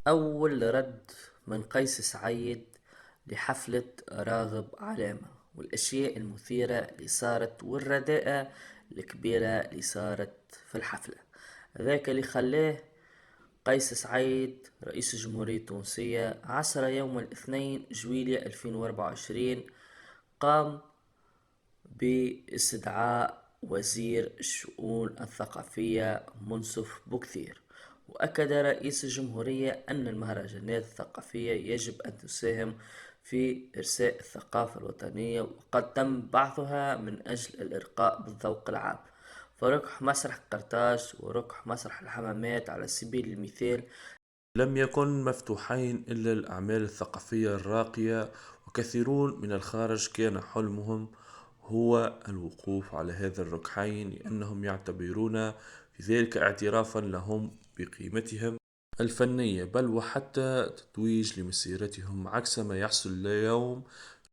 أول رد من قيس سعيد لحفلة راغب علامة، والأشياء المثيرة اللي صارت والرداءة الكبيرة اللي صارت في الحفلة. ذاك اللي خلاه قيس سعيد رئيس الجمهورية التونسية عصر يوم الاثنين جويلية 2024 قام باستدعاء وزير الشؤون الثقافية منصف بوكثير، وأكد رئيس الجمهورية أن المهرجانات الثقافية يجب أن تساهم في إرساء الثقافة الوطنية، وقد تم بعثها من أجل الإرقاء بالذوق العام. فركح مسرح قرطاج وركح مسرح الحمامات على سبيل المثال لم يكن مفتوحين إلا الأعمال الثقافية الراقية، وكثيرون من الخارج كان حلمهم هو الوقوف على هذا الركحين، لأنهم يعتبرون في ذلك اعترافا لهم بقيمتهم الفنية، بل وحتى تتويج لمسيرتهم، عكس ما يحصل اليوم